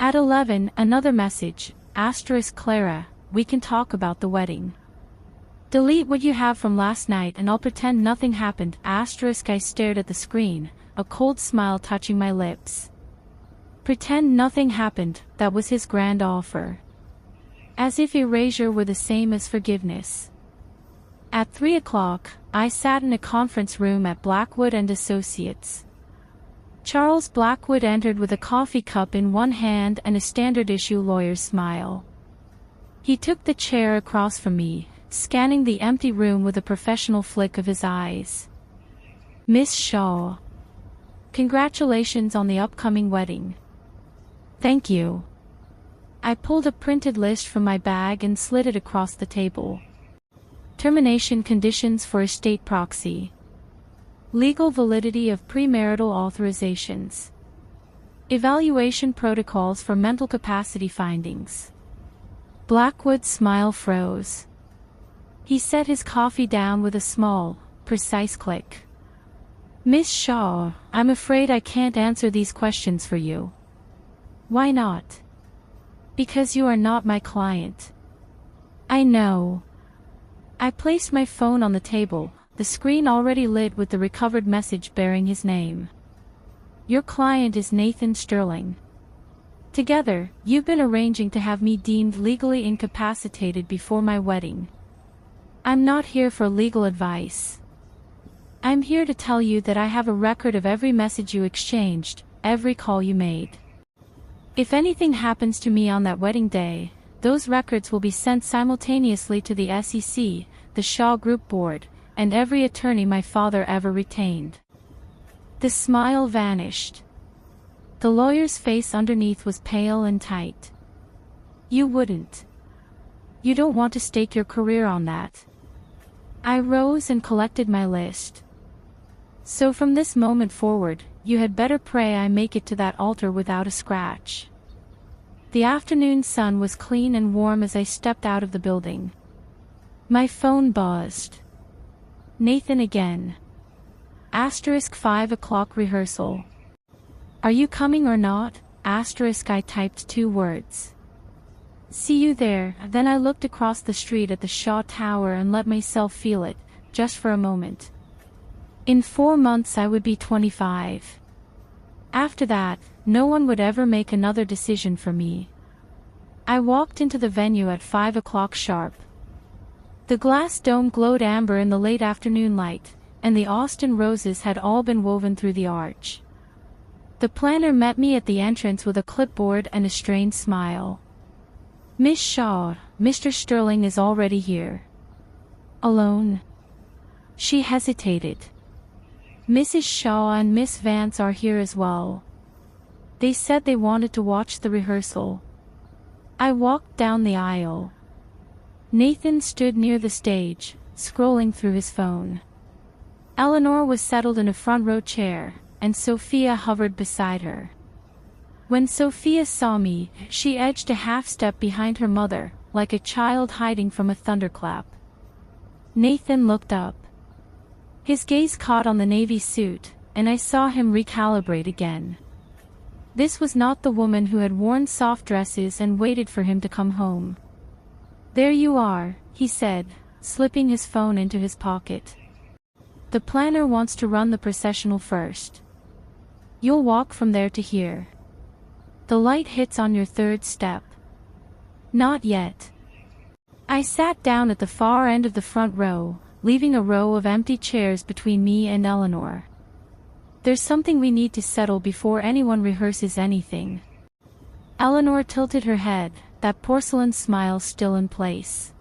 At 11, another message, asterisk Clara, we can talk about the wedding. Delete what you have from last night and I'll pretend nothing happened, asterisk I stared at the screen, a cold smile touching my lips. Pretend nothing happened, that was his grand offer. As if erasure were the same as forgiveness. At 3 o'clock, I sat in a conference room at Blackwood and Associates. Charles Blackwood entered with a coffee cup in one hand and a standard-issue lawyer's smile. He took the chair across from me, scanning the empty room with a professional flick of his eyes. Miss Shaw. Congratulations on the upcoming wedding. Thank you. I pulled a printed list from my bag and slid it across the table. Termination conditions for estate proxy. Legal validity of premarital authorizations. Evaluation protocols for mental capacity findings. Blackwood's smile froze. He set his coffee down with a small, precise click. Miss Shaw, I'm afraid I can't answer these questions for you. Why not? Because you are not my client. I know. I placed my phone on the table, the screen already lit with the recovered message bearing his name. Your client is Nathan Sterling. Together, you've been arranging to have me deemed legally incapacitated before my wedding. I'm not here for legal advice. I'm here to tell you that I have a record of every message you exchanged, every call you made. If anything happens to me on that wedding day, those records will be sent simultaneously to the SEC, the Shaw Group Board, and every attorney my father ever retained. The smile vanished. The lawyer's face underneath was pale and tight. You wouldn't. You don't want to stake your career on that. I rose and collected my list. So from this moment forward, you had better pray I make it to that altar without a scratch. The afternoon sun was clean and warm as I stepped out of the building. My phone buzzed. Nathan again. Asterisk 5 o'clock rehearsal. Are you coming or not? Asterisk I typed 2 words. See you there. Then I looked across the street at the Shaw Tower and let myself feel it, just for a moment. In 4 months I would be 25. After that, no one would ever make another decision for me. I walked into the venue at 5 o'clock sharp. The glass dome glowed amber in the late afternoon light, and the Austin roses had all been woven through the arch. The planner met me at the entrance with a clipboard and a strained smile. "Miss Shaw, Mr. Sterling is already here." "Alone?" She hesitated. "Mrs. Shaw and Miss Vance are here as well. They said they wanted to watch the rehearsal." I walked down the aisle. Nathan stood near the stage, scrolling through his phone. Eleanor was settled in a front row chair, and Sophia hovered beside her. When Sophia saw me, she edged a half-step behind her mother, like a child hiding from a thunderclap. Nathan looked up. His gaze caught on the navy suit, and I saw him recalibrate again. This was not the woman who had worn soft dresses and waited for him to come home. "There you are," he said, slipping his phone into his pocket. "The planner wants to run the processional first. You'll walk from there to here. The light hits on your third step." "Not yet." I sat down at the far end of the front row, leaving a row of empty chairs between me and Eleanor. "There's something we need to settle before anyone rehearses anything." Eleanor tilted her head, that porcelain smile still in place.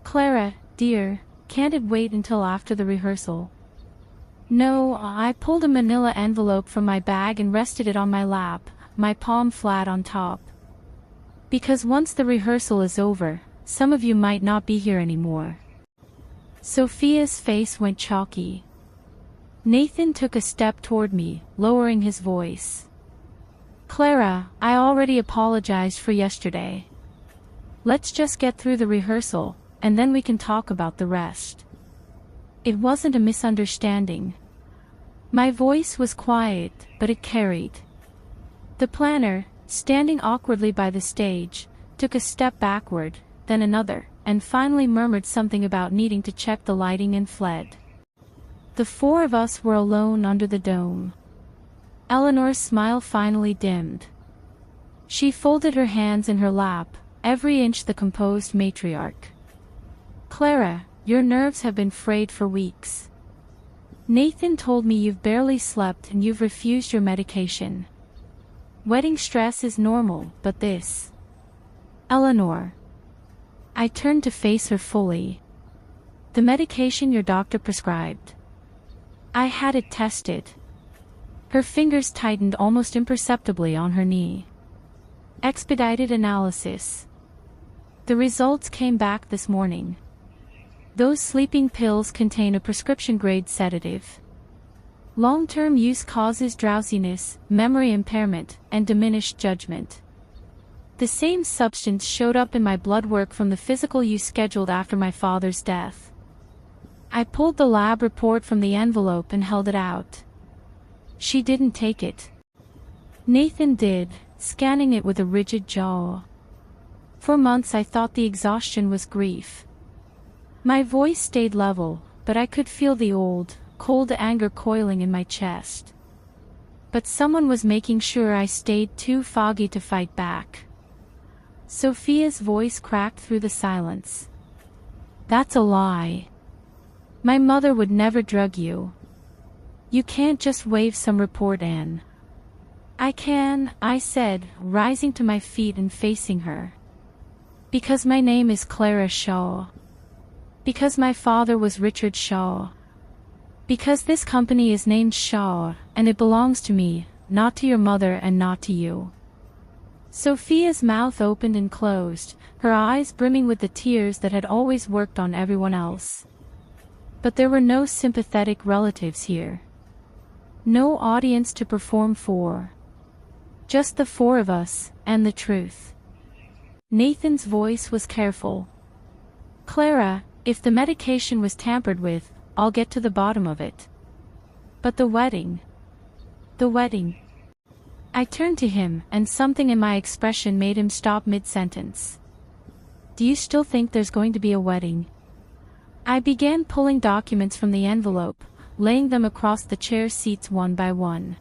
"Clara, dear, can't it wait until after the rehearsal?" "No." I pulled a manila envelope from my bag and rested it on my lap, my palm flat on top. "Because once the rehearsal is over, some of you might not be here anymore." Sophia's face went chalky. Nathan took a step toward me, lowering his voice. "Clara, I already apologized for yesterday. Let's just get through the rehearsal, and then we can talk about the rest." It wasn't a misunderstanding. My voice was quiet, but it carried. The planner, standing awkwardly by the stage, took a step backward, then another, and finally murmured something about needing to check the lighting and fled. The four of us were alone under the dome. Eleanor's smile finally dimmed. She folded her hands in her lap, every inch the composed matriarch. "Clara, your nerves have been frayed for weeks. Nathan told me you've barely slept and you've refused your medication. Wedding stress is normal, but this..." "Eleanor." I turned to face her fully. "The medication your doctor prescribed. I had it tested." Her fingers tightened almost imperceptibly on her knee. "Expedited analysis. The results came back this morning. Those sleeping pills contain a prescription-grade sedative. Long-term use causes drowsiness, memory impairment, and diminished judgment. The same substance showed up in my blood work from the physical use scheduled after my father's death." I pulled the lab report from the envelope and held it out. "She didn't take it." Nathan did, scanning it with a rigid jaw. "For months I thought the exhaustion was grief." My voice stayed level, but I could feel the old, cold anger coiling in my chest. But someone was making sure I stayed too foggy to fight back. Sophia's voice cracked through the silence. "That's a lie. My mother would never drug you. You can't just wave some report in." "I can," I said, rising to my feet and facing her. "Because my name is Clara Shaw. Because my father was Richard Shaw. Because this company is named Shaw, and it belongs to me, not to your mother and not to you." Sophia's mouth opened and closed, her eyes brimming with the tears that had always worked on everyone else. But there were no sympathetic relatives here. No audience to perform for. Just the four of us, and the truth. Nathan's voice was careful. "Clara, if the medication was tampered with, I'll get to the bottom of it. But the wedding..." "The wedding..." I turned to him, and something in my expression made him stop mid-sentence. "Do you still think there's going to be a wedding?" I began pulling documents from the envelope, laying them across the chair seats one by one.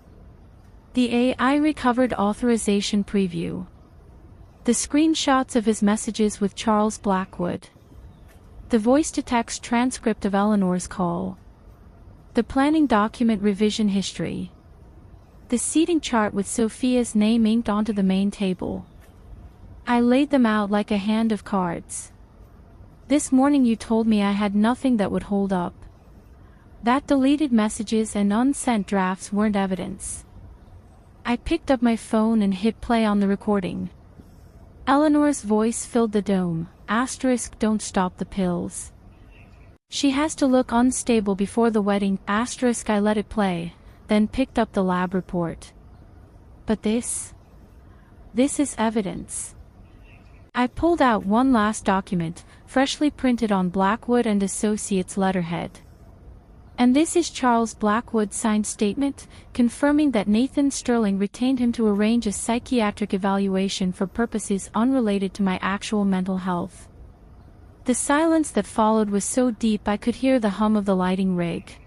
The AI recovered authorization preview. The screenshots of his messages with Charles Blackwood. The voice-to-text transcript of Eleanor's call. The planning document revision history. The seating chart with Sophia's name inked onto the main table. I laid them out like a hand of cards. This morning you told me I had nothing that would hold up. That deleted messages and unsent drafts weren't evidence. I picked up my phone and hit play on the recording. Eleanor's voice filled the dome. *, don't stop the pills. She has to look unstable before the wedding. *, I let it play, then picked up the lab report. But this is evidence. I pulled out one last document, freshly printed on Blackwood and Associates letterhead. And this is Charles Blackwood's signed statement, confirming that Nathan Sterling retained him to arrange a psychiatric evaluation for purposes unrelated to my actual mental health. The silence that followed was so deep I could hear the hum of the lighting rig.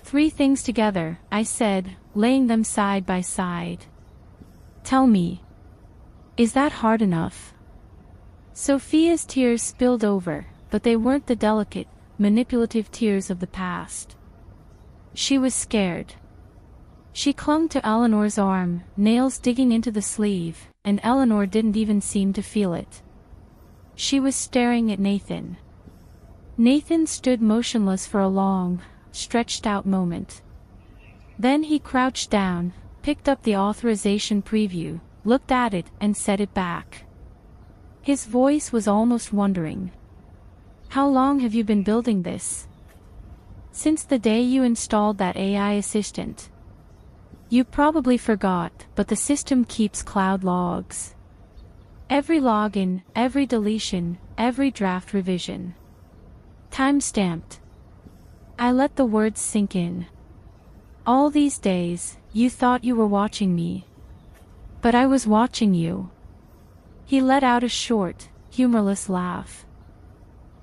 3 things together, I said, laying them side by side. Tell me. Is that hard enough? Sophia's tears spilled over, but they weren't the delicate, manipulative tears of the past. She was scared. She clung to Eleanor's arm, nails digging into the sleeve, and Eleanor didn't even seem to feel it. She was staring at Nathan. Nathan stood motionless for a long, stretched-out moment. Then he crouched down, picked up the authorization preview, looked at it, and set it back. His voice was almost wondering. How long have you been building this? Since the day you installed that AI assistant. You probably forgot, but the system keeps cloud logs. Every login, every deletion, every draft revision. Time-stamped. I let the words sink in. All these days, you thought you were watching me. But I was watching you. He let out a short, humorless laugh.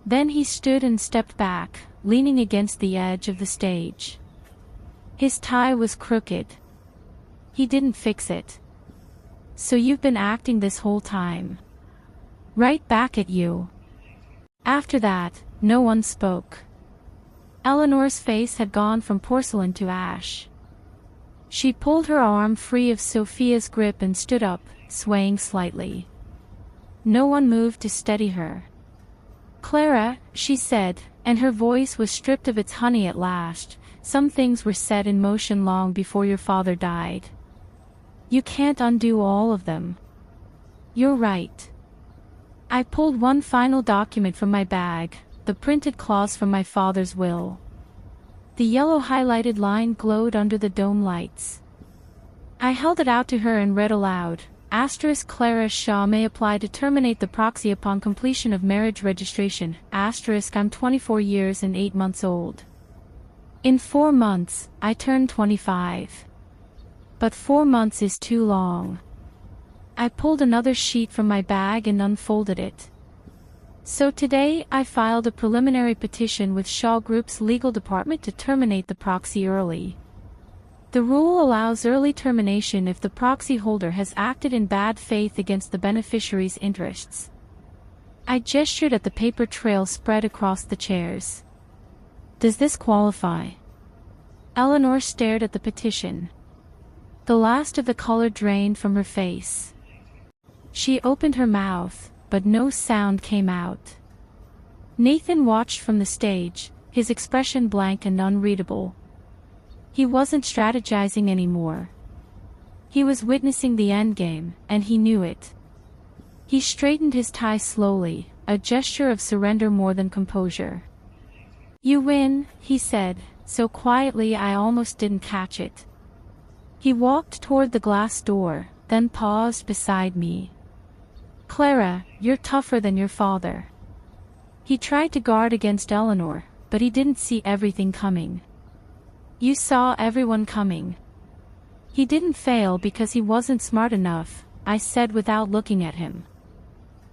Then he stood and stepped back, leaning against the edge of the stage. His tie was crooked. He didn't fix it. So you've been acting this whole time. Right back at you. After that, no one spoke. Eleanor's face had gone from porcelain to ash. She pulled her arm free of Sophia's grip and stood up, swaying slightly. No one moved to steady her. Clara, she said, and her voice was stripped of its honey at last, some things were set in motion long before your father died. You can't undo all of them. You're right. I pulled one final document from my bag, the printed clause from my father's will. The yellow highlighted line glowed under the dome lights. I held it out to her and read aloud. Clara Shaw may apply to terminate the proxy upon completion of marriage registration. I'm 24 years and 8 months old. In 4 months, I turn 25. But 4 months is too long. I pulled another sheet from my bag and unfolded it. So today I filed a preliminary petition with Shaw Group's legal department to terminate the proxy early. The rule allows early termination if the proxy holder has acted in bad faith against the beneficiary's interests. I gestured at the paper trail spread across the chairs. Does this qualify? Eleanor stared at the petition. The last of the color drained from her face. She opened her mouth, but no sound came out. Nathan watched from the stage, his expression blank and unreadable. He wasn't strategizing anymore. He was witnessing the endgame, and he knew it. He straightened his tie slowly, a gesture of surrender more than composure. You win, he said, so quietly I almost didn't catch it. He walked toward the glass door, then paused beside me. Clara, you're tougher than your father. He tried to guard against Eleanor, but he didn't see everything coming. You saw everyone coming. He didn't fail because he wasn't smart enough, I said without looking at him.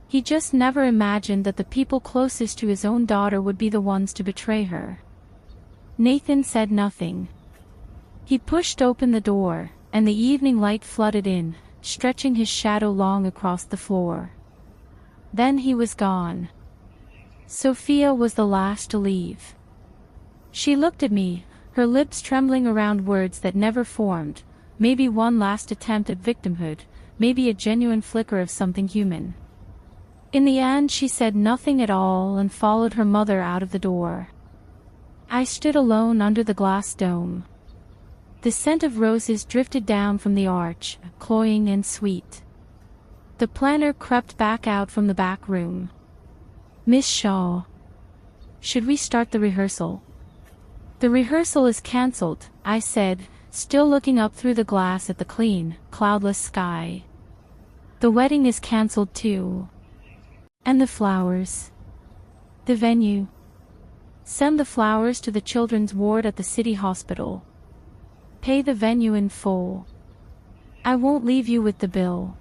He just never imagined that the people closest to his own daughter would be the ones to betray her. Nathan said nothing. He pushed open the door, and the evening light flooded in, stretching his shadow long across the floor. Then he was gone. Sophia was the last to leave. She looked at me, her lips trembling around words that never formed, maybe one last attempt at victimhood, maybe a genuine flicker of something human. In the end she said nothing at all and followed her mother out of the door. I stood alone under the glass dome. The scent of roses drifted down from the arch, cloying and sweet. The planner crept back out from the back room. "Miss Shaw, should we start the rehearsal?" "The rehearsal is cancelled," I said, still looking up through the glass at the clean, cloudless sky. "The wedding is cancelled too. And the flowers. The venue. Send the flowers to the children's ward at the city hospital. Pay the venue in full. I won't leave you with the bill."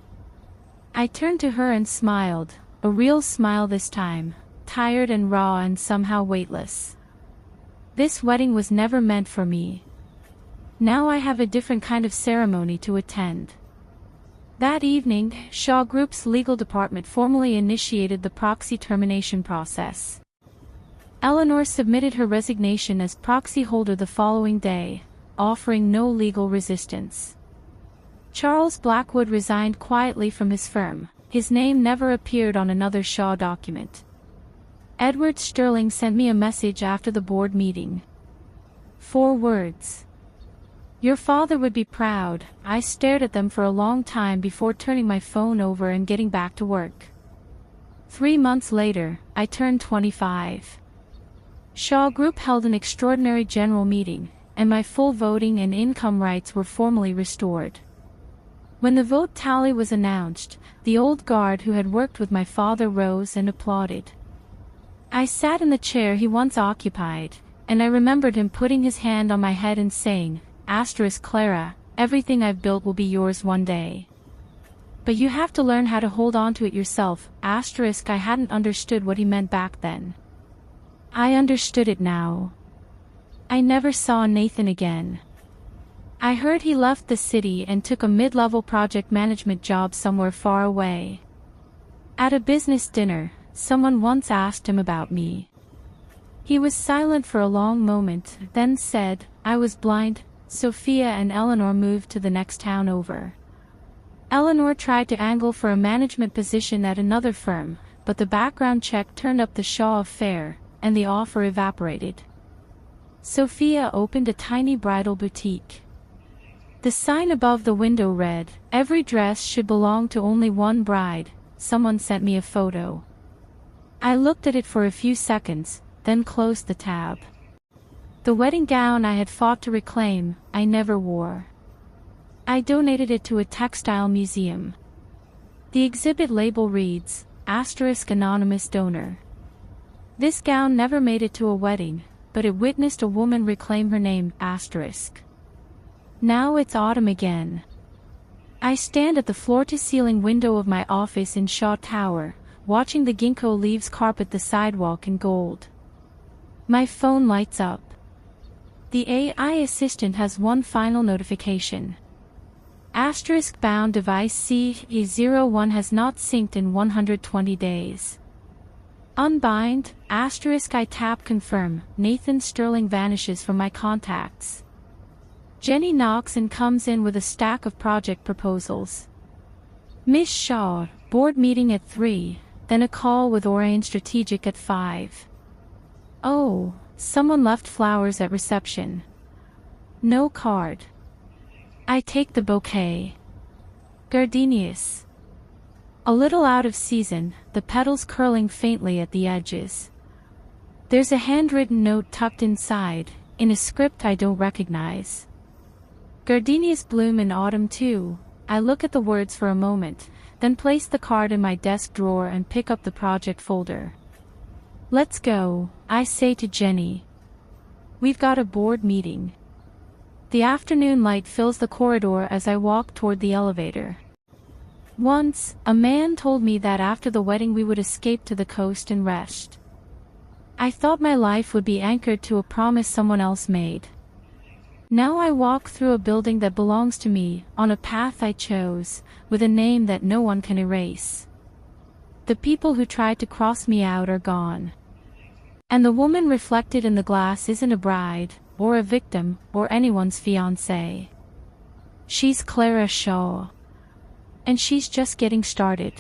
I turned to her and smiled, a real smile this time, tired and raw and somehow weightless. This wedding was never meant for me. Now I have a different kind of ceremony to attend. That evening, Shaw Group's legal department formally initiated the proxy termination process. Eleanor submitted her resignation as proxy holder the following day, offering no legal resistance. Charles Blackwood resigned quietly from his firm. His name never appeared on another Shaw document. Edward Sterling sent me a message after the board meeting. 4 words. "Your father would be proud." I stared at them for a long time before turning my phone over and getting back to work. 3 months later, I turned 25. Shaw Group held an extraordinary general meeting, and my full voting and income rights were formally restored. When the vote tally was announced, the old guard who had worked with my father rose and applauded. I sat in the chair he once occupied, and I remembered him putting his hand on my head and saying, "Clara, everything I've built will be yours one day. But you have to learn how to hold on to it yourself." I hadn't understood what he meant back then. I understood it now. I never saw Nathan again. I heard he left the city and took a mid-level project management job somewhere far away. At a business dinner, someone once asked him about me. He was silent for a long moment, then said, "I was blind. Sophia and Eleanor moved to the next town over." Eleanor tried to angle for a management position at another firm, but the background check turned up the Shaw affair, and the offer evaporated. Sophia opened a tiny bridal boutique. The sign above the window read, "Every dress should belong to only one bride." Someone sent me a photo. I looked at it for a few seconds, then closed the tab. The wedding gown I had fought to reclaim, I never wore. I donated it to a textile museum. The exhibit label reads, *Anonymous donor. This gown never made it to a wedding, but it witnessed a woman reclaim her name, *. Now it's autumn again. I stand at the floor-to-ceiling window of my office in Shaw Tower, watching the ginkgo leaves carpet the sidewalk in gold. My phone lights up. The AI assistant has one final notification. *bound device 𝐶E01 has not synced in 120 days. Unbind, I tap confirm, Nathan Sterling vanishes from my contacts. Jenny knocks and comes in with a stack of project proposals. "Miss Shaw, board meeting at 3, then a call with Orion Strategic at 5. Oh, someone left flowers at reception. No card. I take the bouquet. Gardenias. A little out of season, the petals curling faintly at the edges. There's a handwritten note tucked inside, in a script I don't recognize. Gardenias bloom in autumn too. I look at the words for a moment, then place the card in my desk drawer and pick up the project folder. "Let's go," I say to Jenny. "We've got a board meeting." The afternoon light fills the corridor as I walk toward the elevator. Once, a man told me that after the wedding we would escape to the coast and rest. I thought my life would be anchored to a promise someone else made. Now I walk through a building that belongs to me, on a path I chose, with a name that no one can erase. The people who tried to cross me out are gone. And the woman reflected in the glass isn't a bride, or a victim, or anyone's fiancé. She's Clara Shaw. And she's just getting started.